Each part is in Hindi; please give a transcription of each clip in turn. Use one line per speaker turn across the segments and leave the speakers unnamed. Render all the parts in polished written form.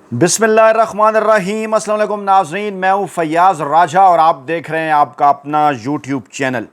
बिस्मिल्लाहिर्रहमानिर्रहीम। अस्सलाम वालेकुम नाज़रीन, मैं हूँ फैयाज़ राजा और आप देख रहे हैं आपका अपना यूट्यूब चैनल।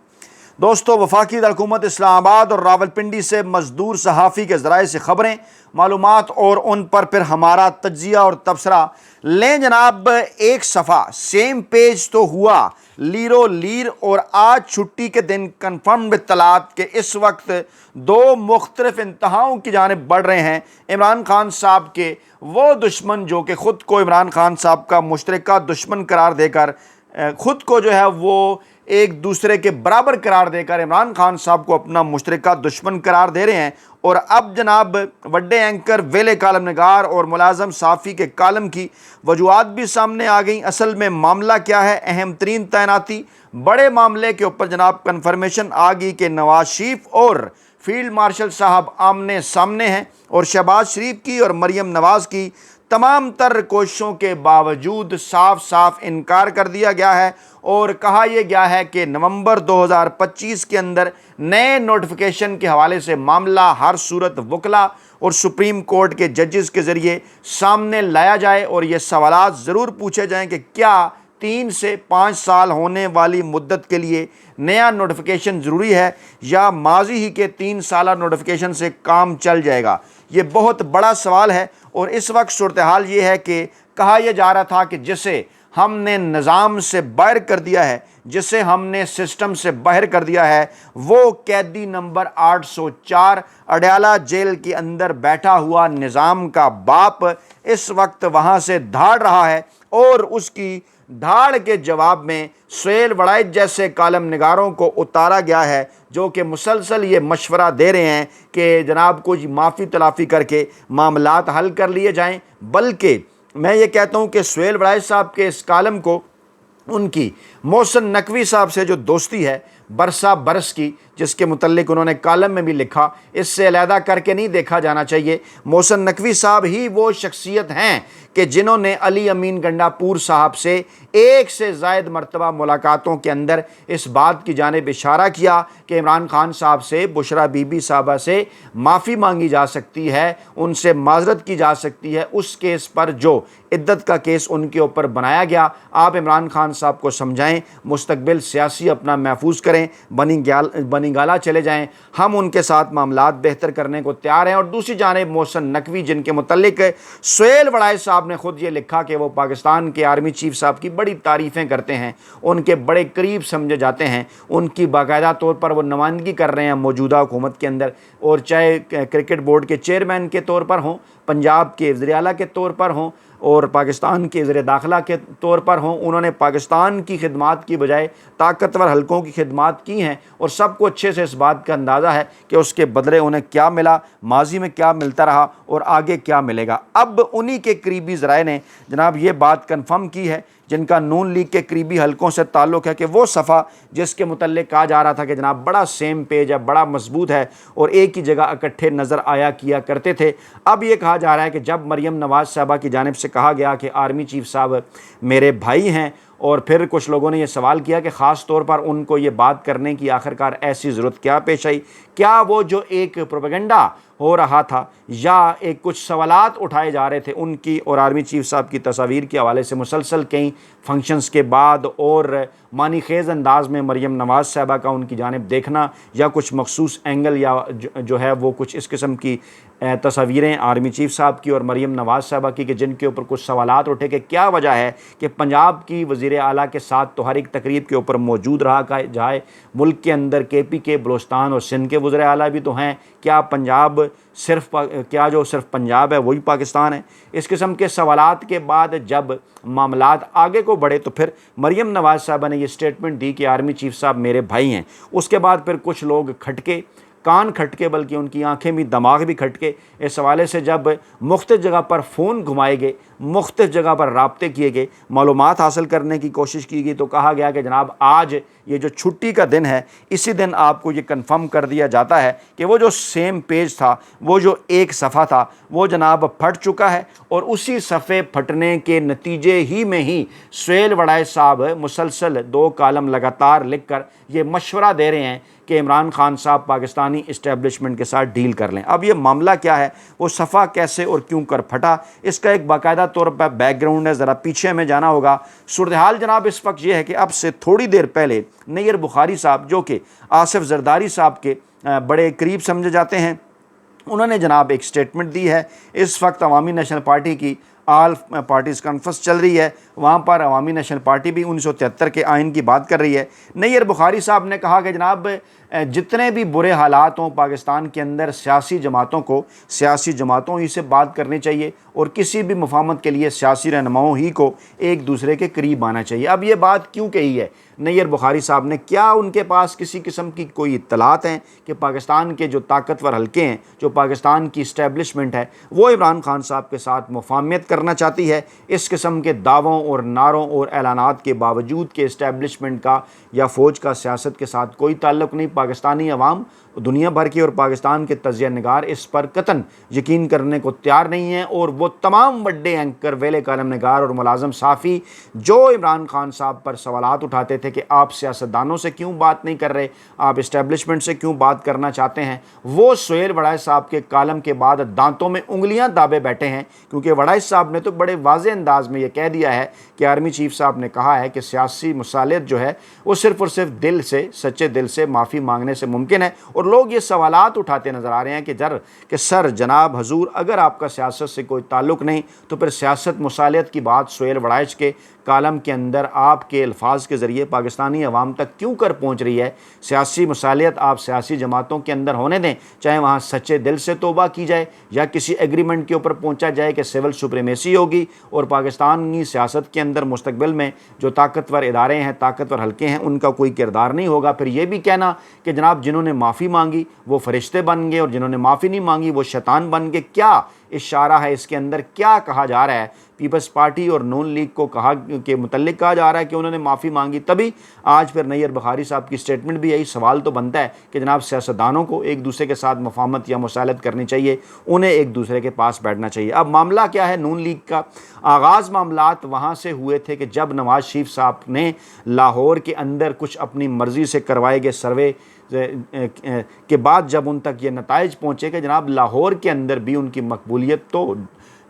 दोस्तों, वफाकी हुकूमत इस्लामाबाद और रावलपिंडी से मजदूर सहाफ़ी के ज़राए से ख़बरें, मालूमात और उन पर फिर हमारा तज्जिया और तबसरा लें जनाब। एक सफ़ा सेम पेज तो हुआ लीरो लीर और आज छुट्टी के दिन कन्फर्म इत्तलात के इस वक्त दो मुख्तलिफ इंतहाओं की जानिब बढ़ रहे हैं। इमरान खान साहब के वो दुश्मन जो कि ख़ुद को इमरान खान साहब का मुश्तरका दुश्मन करार देकर ख़ुद को जो है वो एक दूसरे के बराबर करार देकर इमरान खान साहब को अपना मुश्तरका दुश्मन करार दे रहे हैं। और अब जनाब बड़े एंकर, वेले कालम नगार और मुलाजम साफ़ी के कालम की वजूहात भी सामने आ गई। असल में मामला क्या है? अहम तरीन तैनाती बड़े मामले के ऊपर जनाब कन्फर्मेशन आ गई कि नवाज शरीफ और फील्ड मार्शल साहब आमने सामने हैं और शहबाज शरीफ की और मरियम नवाज़ की तमाम तर कोशिशों के बावजूद साफ साफ इनकार कर दिया गया है और कहा यह गया है कि नवंबर 2025 के अंदर नए नोटिफिकेशन के हवाले से मामला हर सूरत वकला और सुप्रीम कोर्ट के जजेस के ज़रिए सामने लाया जाए और ये सवालात ज़रूर पूछे जाएं कि क्या 3 से 5 साल होने वाली मुद्दत के लिए नया नोटिफिकेशन ज़रूरी है या माजी ही के 3 साल नोटिफिकेशन से काम चल जाएगा। ये बहुत बड़ा सवाल है और इस वक्त सूरत हाल ये है कि कहा यह जा रहा था कि जिसे हमने निज़ाम से बाहर कर दिया है, जिसे हमने सिस्टम से बाहर कर दिया है, वो कैदी नंबर 804 अडयाला जेल के अंदर बैठा हुआ निज़ाम का बाप इस वक्त वहाँ से धाड़ रहा है और उसकी धाड़ के जवाब में सुहेल वड़ाइच जैसे कालम निगारों को उतारा गया है जो कि मुसलसल ये मशवरा दे रहे हैं कि जनाब कुछ माफ़ी तलाफ़ी करके मामलात हल कर लिए जाएं। बल्कि मैं ये कहता हूँ कि सुहेल वड़ाइच साहब के इस कालम को उनकी मोहसिन नकवी साहब से जो दोस्ती है बरसा बरस की, जिसके मुतल्लिक उन्होंने कालम में भी लिखा, इससे अलहदा करके नहीं देखा जाना चाहिए। मोहसिन नकवी साहब ही वो शख्सियत हैं कि जिन्होंने अली अमीन गंडापुर साहब से एक से ज़ायद मरतबा मुलाकातों के अंदर इस बात की जानिब इशारा किया कि इमरान खान साहब से, बुशरा बीबी साहबा से माफ़ी मांगी जा सकती है, उनसे माजरत की जा सकती है उस केस पर जो इद्दत का केस उनके ऊपर बनाया गया। आप इमरान खान साहब को समझाएं, मुस्तकबिल सियासी अपना महफूज करें, बनी गाला चले जाएं, हम उनके साथ मामलात बेहतर करने को तैयार हैं। और दूसरी जानिब मोहसिन नकवी, जिनके मुतल्लिक सुहेल वड़ाइच साहब ने खुद ये लिखा कि वो पाकिस्तान के आर्मी चीफ साहब की बड़ी तारीफ़ें करते हैं, उनके बड़े करीब समझे जाते हैं, उनकी बाकायदा तौर पर वो नुमाइंदगी कर रहे हैं मौजूदा हुकूमत के अंदर, और चाहे क्रिकेट बोर्ड के चेयरमैन के तौर पर हों, पंजाब के वज़ीर आला के तौर पर हों और पाकिस्तान के वज़ीर दाखिला के तौर पर हों। उन्होंने पाकिस्तान की खिदमात की बजाय ताकतवर हलकों की खिदमात की हैं और सबको अच्छे से इस बात का अंदाज़ा है कि उसके बदले उन्हें क्या मिला, माजी में क्या मिलता रहा और आगे क्या मिलेगा। अब उन्हीं के करीबी ज़राए ने जनाब ये बात कन्फर्म की है, जिनका नून लीग के करीबी हलकों से ताल्लुक़ है, कि वो सफ़ा जिसके मुतल्लिक कहा जा रहा था कि जनाब बड़ा सेम पेज है, बड़ा मजबूत है और एक ही जगह इकट्ठे नज़र आया किया करते थे, अब ये कहा जा रहा है कि जब मरियम नवाज़ साहबा की जानिब से कहा गया कि आर्मी चीफ साहब मेरे भाई हैं, और फिर कुछ लोगों ने यह सवाल किया कि ख़ास तौर पर उनको ये बात करने की आखिरकार ऐसी ज़रूरत क्या पेश आई? क्या वो जो एक प्रोपेगेंडा हो रहा था या एक कुछ सवालात उठाए जा रहे थे उनकी और आर्मी चीफ साहब की तस्वीर के हवाले से मुसलसल कई फंक्शंस के बाद और मानी खेज़ अंदाज में मरियम नवाज़ साहबा का उनकी जानिब देखना या कुछ मखसूस एंगल या जो है वो कुछ इस किस्म की तस्वीरें आर्मी चीफ साहब की और मरियम नवाज़ साहबा की कि जिनके ऊपर कुछ सवालात उठे कि क्या वजह है कि पंजाब की वज़ीर आला के साथ तो हर एक तकरीब के ऊपर मौजूद रहा जाए, मुल्क के अंदर KPK, बलूचिस्तान और सिंध के वज़ीर आला भी तो हैं, क्या पंजाब क्या जो सिर्फ पंजाब है वही पाकिस्तान है? इस किस्म के सवालात के बाद जब मामलात आगे को बढ़े तो फिर मरियम नवाज़ साहबा ने ये स्टेटमेंट दी कि आर्मी चीफ साहब मेरे भाई हैं। उसके बाद फिर कुछ लोग खटके, कान खटके, बल्कि उनकी आंखें भी, दिमाग भी खटके इस हवाले से। जब मुख्तलिफ जगह पर फ़ोन घुमाए गए, मुख्तलिफ जगह पर राब्ते किए गए, मालूमात हासिल करने की कोशिश की गई, तो कहा गया कि जनाब आज ये जो छुट्टी का दिन है, इसी दिन आपको ये कन्फर्म कर दिया जाता है कि वो जो सेम पेज था, वो जो एक सफ़ा था, वो जनाब फट चुका है। और उसी सफ़े फटने के नतीजे ही में ही सुहेल वड़ाइच साहब मुसलसल 2 कालम लगातार लिख कर ये मशवरा दे रहे हैं कि इमरान खान साहब पाकिस्तानी इस्टेब्लिशमेंट के साथ डील कर लें। अब ये मामला क्या है, वो सफ़ा कैसे और क्यों कर फटा, इसका एक बाकायदा तौर पर बैकग्राउंड है, ज़रा पीछे हमें जाना होगा। सूरत हाल जनाब इस वक्त ये है कि अब से थोड़ी देर पहले नैयर बुखारी साहब, जो कि आसिफ जरदारी साहब के बड़े करीब समझे जाते हैं, उन्होंने जनाब एक स्टेटमेंट दी है। इस वक्त अवामी नेशनल पार्टी की आल पार्टीज़ कॉन्फ्रेंस चल रही है, वहाँ पर अवामी नेशनल पार्टी भी 1973 के आइन की बात कर रही है। नैयर बुखारी साहब ने कहा कि जनाब जितने भी बुरे हालात हों पाकिस्तान के अंदर, सियासी जमातों ही से बात करनी चाहिए और किसी भी मुफाहमत के लिए सियासी रहनुमाओं ही को एक दूसरे के करीब आना चाहिए। अब ये बात क्यों कही है नैयर बुखारी साहब ने? क्या उनके पास किसी किस्म की कोई इत्तलात हैं कि पाकिस्तान के जो ताकतवर हलके हैं, जो पाकिस्तान की इस्टेब्लिशमेंट है, वो इमरान खान साहब के साथ मुफाहमत करना चाहती है? इस किस्म के दावों और नारों और ऐलानात के बावजूद कि इस्टेब्लिशमेंट का या फ़ौज का सियासत के साथ कोई ताल्लुक़ नहीं, पाकिस्तानी अवाम दुनिया भर की और पाकिस्तान के तजिया निगार इस पर कतन यकीन करने को तैयार नहीं है। और वो तमाम बड़े एंकर, वेले कालम निगार और मुलाजम साफ़ी जो इमरान खान साहब पर सवालात उठाते थे कि आप सियासतदानों से क्यों बात नहीं कर रहे, आप इस्टेब्लिशमेंट से क्यों बात करना चाहते हैं, वो सुहेल वड़ाइश साहब के कालम के बाद दांतों में उंगलियां दाबे बैठे हैं। क्योंकि वड़ाइश साहब ने तो बड़े वाज़े अंदाज में ये कह दिया है कि आर्मी चीफ साहब ने कहा है कि सियासी मुसालियत जो है वो सिर्फ़ और सिर्फ दिल से, सच्चे दिल से माफ़ी मांगने से मुमकिन है। और लोग ये सवालात उठाते नज़र आ रहे हैं कि सर जनाब हजूर, अगर आपका सियासत से कोई ताल्लुक़ नहीं तो फिर सियासत मुसालियत की बात सुहेल वड़ाइश के कालम के अंदर आपके अल्फाज के ज़रिए पाकिस्तानी अवाम तक क्यों कर पहुँच रही है? सियासी मुसालियत आप सियासी जमातों के अंदर होने दें, चाहे वहाँ सच्चे दिल से तौबा की जाए या किसी एग्रीमेंट के ऊपर पहुँचा जाए कि सिविल सुप्रीमेसी होगी और पाकिस्तानी सियासत के अंदर मुस्तकबिल में जो ताकतवर इदारे हैं, ताकतवर हल्के हैं, उनका कोई किरदार नहीं होगा। फिर ये भी कहना कि जनाब जिन्होंने माफ़ी मांगी वो फरिश्ते बन गए और जिन्होंने माफ़ी नहीं मांगी वो शैतान बन गए, क्या इशारा है इसके अंदर? क्या कहा जा रहा है? पीपल्स पार्टी और नून लीग को कहा के मुतल्लिक कहा जा रहा है कि उन्होंने माफ़ी मांगी, तभी आज फिर नैयर बुखारी साहब की स्टेटमेंट भी यही सवाल तो बनता है कि जनाब सियासतदानों को एक दूसरे के साथ मुफाहमत या मुसालत करनी चाहिए, उन्हें एक दूसरे के पास बैठना चाहिए। अब मामला क्या है नून लीग का? आगाज़ मामलात वहाँ से हुए थे कि जब नवाज़ शरीफ साहब ने लाहौर के अंदर कुछ अपनी मर्ज़ी से करवाए गए सर्वे के बाद जब उन तक ये नताइज पहुँचे कि जनाब लाहौर के अंदर भी उनकी मकबूलियत तो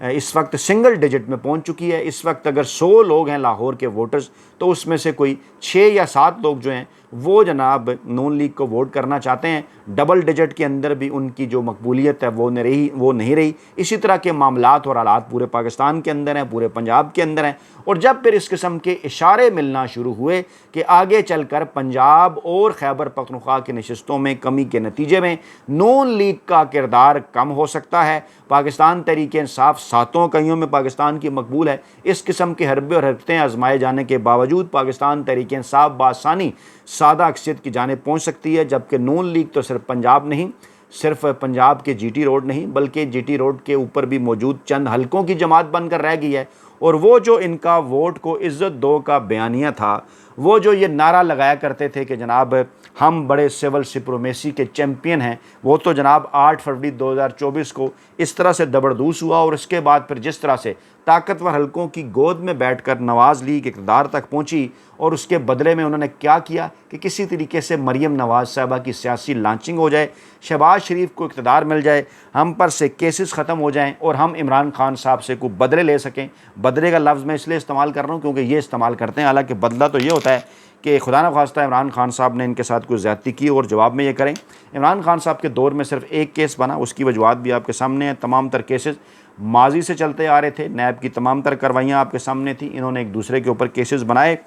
इस वक्त सिंगल डिजिट में पहुंच चुकी है। इस वक्त अगर 100 लोग हैं लाहौर के वोटर्स तो उसमें से कोई 6 या 7 लोग जो हैं वो जनाब नून लीग को वोट करना चाहते हैं। डबल डिजिट के अंदर भी उनकी जो मकबूलियत है वो नहीं रही। इसी तरह के मामलात और हालात पूरे पाकिस्तान के अंदर हैं, पूरे पंजाब के अंदर हैं। और जब फिर इस किस्म के इशारे मिलना शुरू हुए कि आगे चलकर पंजाब और खैबर पख्तूनख्वा की नशिस्तों में कमी के नतीजे में नून लीग का किरदार कम हो सकता है, पाकिस्तान तहरीक इंसाफ सातों कईयों में पाकिस्तान की मकबूल है, इस किस्म के हरबे और हरकतें आजमाए जाने के बावजूद पाकिस्तान तहरीक इंसाफ बासानी सादा अक्सियत की जाने पहुँच सकती है। जबकि नून लीग तो सिर्फ पंजाब नहीं, सिर्फ पंजाब के जीटी रोड नहीं बल्कि जीटी रोड के ऊपर भी मौजूद चंद हलकों की जमात बनकर रह गई है। और वो जो इनका वोट को इज़्ज़त दो का बयानिया था, वो जो ये नारा लगाया करते थे कि जनाब हम बड़े सिविल सुप्रीमेसी के चैम्पियन हैं, वो तो जनाब 8 फरवरी 2024 को इस तरह से दबरदूस हुआ। और इसके बाद फिर जिस तरह से ताकतवर हलकों की गोद में बैठकर नवाज़ लीग इक़्तिदार तक पहुंची और उसके बदले में उन्होंने क्या किया कि किसी तरीके से मरीम नवाज़ साहबा की सियासी लॉन्चिंग हो जाए, शहबाज शरीफ को इक़्तिदार मिल जाए, हम पर से केसेस ख़त्म हो जाएं और हम इमरान खान साहब से कोई बदले ले सकें। बदले का लफ्ज़ मैं इसलिए इस्तेमाल कर रहा हूँ क्योंकि ये इस्तेमाल करते हैं, हालांकि बदला तो ये होता है कि खुदा न खास्ता इमरान खान साहब ने इनके साथ कोई ज़्यादती की और जवाब में ये करें। इमरान खान साहब के दौर में सिर्फ एक केस बना, उसकी वजूहत भी आपके सामने है। तमाम तर केसेस माजी से चलते आ रहे थे, नैब की तमाम तर कार्रवाइयाँ आपके सामने थी, इन्होंने एक दूसरे के ऊपर केसेस बनाए।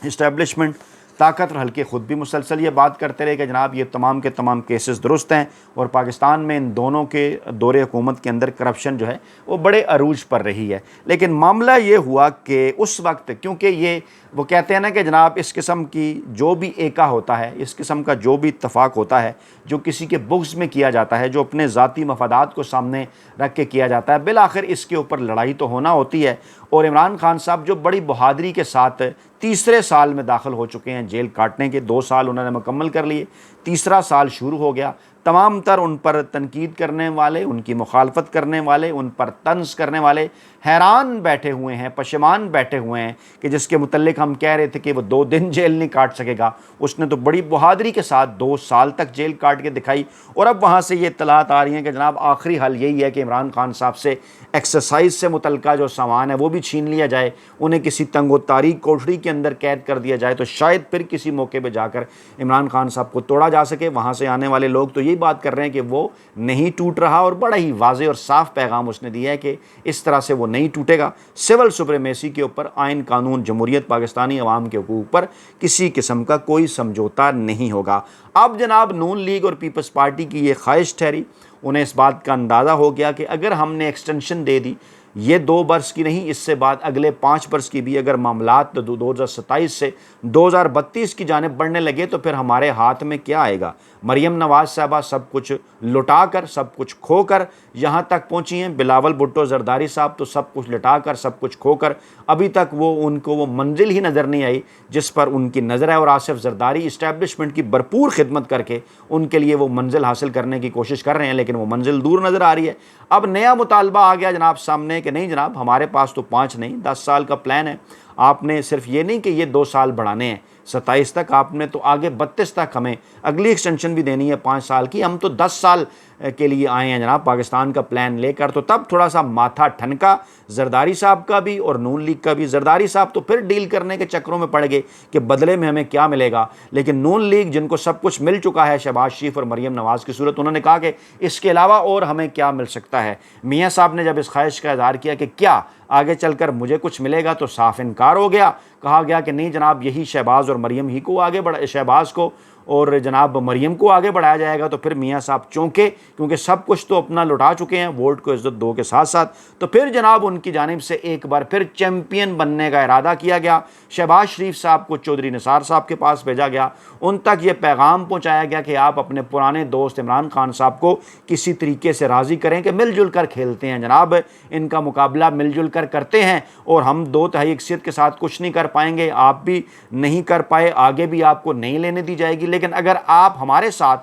इस्टेब्लिशमेंट ताकतवर हल्के ख़ुद भी मुसलसल ये बात करते रहे कि जनाब ये तमाम के तमाम केसेस दुरुस्त हैं और पाकिस्तान में इन दोनों के दौरे हुकूमत के अंदर करप्शन जो है वो बड़े अरूज पर रही है। लेकिन मामला ये हुआ कि उस वक्त क्योंकि ये वो कहते हैं ना कि जनाब इस किस्म की जो भी एका होता है, इस किस्म का जो भी इत्तफाक होता है जो किसी के बुग़्ज़ में किया जाता है, जो अपने ज़ाती मफादात को सामने रख के किया जाता है, बिलाखिर इसके ऊपर लड़ाई तो होना होती है। और इमरान खान साहब जो बड़ी बहादुरी के साथ तीसरे साल में दाखिल हो चुके हैं जेल काटने के, 2 साल उन्होंने मुकम्मल कर लिए, तीसरा साल शुरू हो गया। तमाम तर उन पर तनकीद करने वाले, उनकी मुखालफत करने वाले, उन पर तंज करने वाले हैरान बैठे हुए हैं, पशेमान बैठे हुए हैं कि जिसके मुतल्लिक हम कह रहे थे कि वो 2 दिन जेल नहीं काट सकेगा, उसने तो बड़ी बहादुरी के साथ 2 साल तक जेल काट के दिखाई। और अब वहाँ से ये इत्तलात आ रही हैं कि जनाब आखिरी हल यही है कि इमरान खान साहब से एक्सरसाइज से मुतल्लिका जो सामान है वो भी छीन लिया जाए, उन्हें किसी तंगो तारीख कोठरी के अंदर कैद कर दिया जाए, तो शायद फिर किसी मौके पर जाकर इमरान खान साहब को तोड़ा जा सके। वहाँ से आने वाले लोग तो यही बात कर रहे हैं कि वो नहीं टूट रहा, और बड़ा ही वाज़ेह और साफ पैगाम उसने दिया है कि इस तरह से वो नहीं टूटेगा। सिविल सुप्रीमेसी के ऊपर, आइन कानून जमहूरियत पाकिस्तानी अवाम के हकूक़ पर किसी किस्म का कोई समझौता नहीं होगा। अब जनाब नून लीग और पीपल्स पार्टी की ये ख्वाहिश ठहरी, उन्हें इस बात का अंदाज़ा हो गया कि अगर हमने एक्सटेंशन दे दी, ये 2 बरस की नहीं, इससे बाद अगले 5 बरस की भी अगर मामलात 2027 से 2032 की जानिब बढ़ने लगे तो फिर हमारे हाथ में क्या आएगा। मरियम नवाज़ साहबा सब कुछ लुटा कर, सब कुछ खो कर यहाँ तक पहुँची हैं। बिलावल भुट्टो जरदारी साहब तो सब कुछ लुटा कर, सब कुछ खो कर अभी तक उनको वो मंजिल ही नज़र नहीं आई जिस पर उनकी नज़र है। और आसिफ जरदारी इस्टेब्लिशमेंट की भरपूर खिदमत करके उनके लिए वो मंजिल हासिल करने की कोशिश कर रहे हैं, लेकिन वो मंजिल दूर नज़र आ रही है। अब नया मुतालबा आ गया जनाब सामने कि नहीं जनाब, हमारे पास तो 5 नहीं 10 साल का प्लान है। आपने सिर्फ ये नहीं कि ये 2 साल बढ़ाने हैं 27 तक, आपने तो आगे 32 तक हमें अगली एक्सटेंशन भी देनी है 5 साल की। हम तो 10 साल के लिए आए हैं जनाब पाकिस्तान का प्लान लेकर। तो तब थोड़ा सा माथा ठनका जरदारी साहब का भी और नून लीग का भी। जरदारी साहब तो फिर डील करने के चक्करों में पड़ गए कि बदले में हमें क्या मिलेगा, लेकिन नून लीग जिनको सब कुछ मिल चुका है शहबाज शरीफ और मरियम नवाज़ की सूरत, उन्होंने कहा कि इसके अलावा और हमें क्या मिल सकता है। मियाँ साहब ने जब इस ख्वाहिश का इज़हार किया कि क्या आगे चलकर मुझे कुछ मिलेगा, तो साफ इनकार हो गया। कहा गया कि नहीं जनाब, यही शहबाज और मरियम ही को आगे बढ़ा, शहबाज को और जनाब मरियम को आगे बढ़ाया जाएगा। तो फिर मियाँ साहब चौंके, क्योंकि सब कुछ तो अपना लुटा चुके हैं, वोट को इज्जत दो के साथ साथ। तो फिर जनाब उनकी जानिब से एक बार फिर चैम्पियन बनने का इरादा किया गया। शहबाज शरीफ साहब को चौधरी निसार साहब के पास भेजा गया, उन तक ये पैगाम पहुँचाया गया कि आप अपने पुराने दोस्त इमरान खान साहब को किसी तरीके से राज़ी करें कि मिलजुल कर खेलते हैं जनाब, इनका मुकाबला मिलजुल कर करते हैं, और हम 2/3 अक्सियत के साथ कुछ नहीं कर पाएंगे, आप भी नहीं कर पाए, आगे भी आपको नहीं लेने दी जाएगी, लेकिन अगर आप हमारे साथ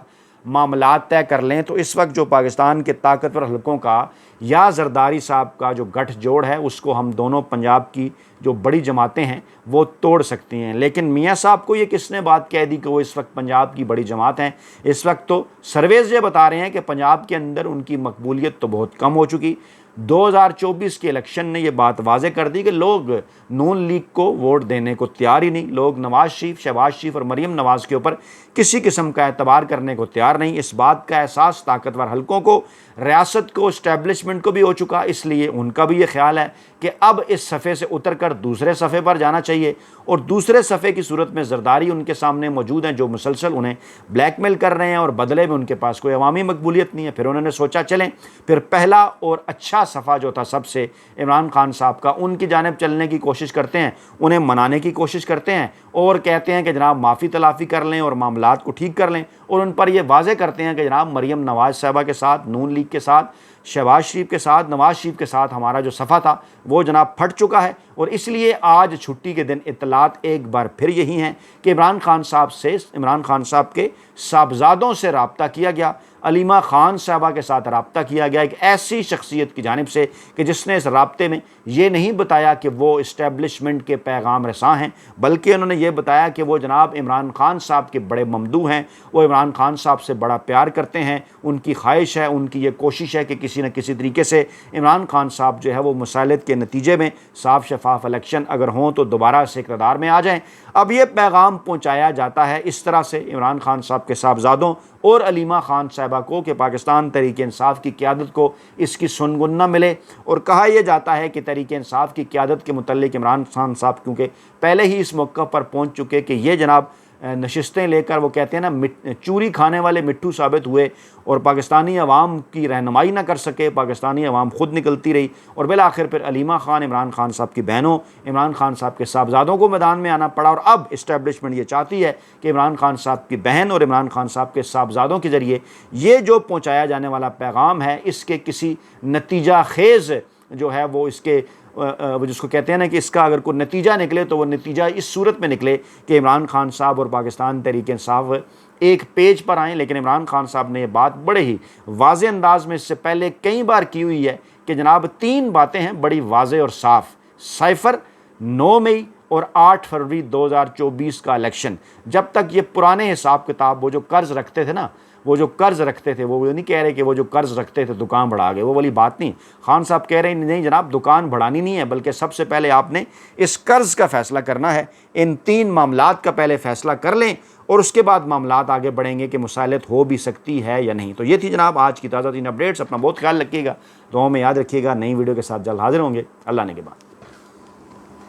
मामलात तय कर लें तो इस वक्त जो पाकिस्तान के ताकतवर हलकों का या जरदारी साहब का जो गठजोड़ है उसको हम दोनों पंजाब की जो बड़ी जमातें हैं वो तोड़ सकती हैं। लेकिन मियाँ साहब को ये किसने बात कह दी कि वो इस वक्त पंजाब की बड़ी जमात हैं? इस वक्त तो सर्वेज ये बता रहे हैं कि पंजाब के अंदर उनकी मकबूलियत तो बहुत कम हो चुकी। 2024 के इलेक्शन ने यह बात वाज़े कर दी कि लोग नून लीग को वोट देने को तैयार ही नहीं, लोग नवाज़ शरीफ, शहबाज शरीफ और मरियम नवाज़ के ऊपर किसी किस्म का एतबार करने को तैयार नहीं। इस बात का एहसास ताकतवर हलकों को, रियासत को, इस्टेब्लिशमेंट को भी हो चुका, इसलिए उनका भी ये ख्याल है कि अब इस सफ़े से उतर कर दूसरे सफ़े पर जाना चाहिए। और दूसरे सफ़े की सूरत में जरदारी उनके सामने मौजूद हैं जो मुसलसल उन्हें ब्लैकमेल कर रहे हैं और बदले में उनके पास कोई अवामी मकबूलियत नहीं है। फिर उन्होंने सोचा चलें फिर पहला और अच्छा सफ़ा जो था सबसे इमरान खान साहब का, उनकी जानिब चलने की कोशिश करते हैं, उन्हें मनाने की कोशिश करते हैं और कहते हैं कि जनाब माफ़ी तलाफ़ी कर लें और मामलात को ठीक कर लें। और उन पर यह वाज़े करते हैं कि जनाब मरियम नवाज़ साहबा के साथ, नून लीग के साथ, शहबाज शरीफ के साथ, नवाज़ शरीफ के साथ हमारा जो सफ़ा था वो जनाब फट चुका है। और इसलिए आज छुट्टी के दिन इत्तलात एक बार फिर यही हैं कि इमरान खान साहब के साहबजादों से रब्ता किया गया, अलीमा खान साहबा के साथ रब्ता किया गया एक ऐसी शख्सियत की जानिब से कि जिसने इस रब्ते में ये नहीं बताया कि वो इस्टेब्लिशमेंट के पैगाम रसां हैं, बल्कि उन्होंने ये बताया कि वो जनाब इमरान खान साहब के बड़े ममदू हैं, वो इमरान खान साहब से बड़ा प्यार करते हैं, उनकी ख्वाहिश है, उनकी ये कोशिश है कि किसी न किसी तरीके से इमरान खान साहब जो है वो मुसालत के नतीजे में साफ शफाफ इलेक्शन अगर हों तो दोबारा से इक़्तिदार में आ जाएँ। अब ये पैगाम पहुँचाया जाता है इस तरह से इमरान खान साहब के साहबजादों और अलीमा खान साहबा को कि पाकिस्तान तहरीक इंसाफ की क़यादत को इसकी सुनगुन न मिले। और कहा यह जाता है कि तहरीक इंसाफ की क़यादत के मुतल्लिक इमरान खान साहब क्योंकि पहले ही इस मौक़े पर पहुँच चुके कि ये जनाब नशिस्तें लेकर वो कहते हैं ना चूरी खाने वाले मिट्टू साबित हुए और पाकिस्तानी अवाम की रहनुमाई ना कर सके, पाकिस्तानी अवाम ख़ुद निकलती रही और बिल आखिर फिर अलीमा खान, इमरान खान साहब की बहनों, इमरान खान साहब के साहबजादों को मैदान में आना पड़ा। और अब इस्टेब्लिशमेंट ये चाहती है कि इमरान खान साहब की बहन और इमरान खान साहब के साहबजादों के ज़रिए ये जो पहुँचाया जाने वाला पैगाम है इसके किसी नतीजा खेज़ जो है वो इसके वो जिसको कहते हैं ना कि इसका अगर कोई नतीजा निकले तो वो नतीजा इस सूरत में निकले कि इमरान खान साहब और पाकिस्तान तहरीक इंसाफ एक पेज पर आएँ। लेकिन इमरान खान साहब ने ये बात बड़े ही वाज़े अंदाज में इससे पहले कई बार की हुई है कि जनाब 3 बातें हैं बड़ी वाज़े और साफ़। साइफ़र 9 मई और 8 फरवरी 2024 का इलेक्शन। जब तक ये पुराने हिसाब किताब, वो जो कर्ज़ रखते थे ना, वो जो कर्ज़ रखते थे, वो नहीं कह रहे कि वो जो कर्ज़ रखते थे दुकान बढ़ा गए, वो वाली बात नहीं। खान साहब कह रहे हैं नहीं जनाब, दुकान बढ़ानी नहीं है, बल्कि सबसे पहले आपने इस कर्ज़ का फ़ैसला करना है। इन 3 मामलात का पहले फ़ैसला कर लें और उसके बाद मामलात आगे बढ़ेंगे कि मुसालत हो भी सकती है या नहीं। तो ये थी जनाब आज की ताज़ा 3 अपडेट्स। अपना बहुत ख्याल रखिएगा, दुआओं में याद रखिएगा। नई वीडियो के साथ जल्द हाजिर होंगे। अल्लाह ने के बाद।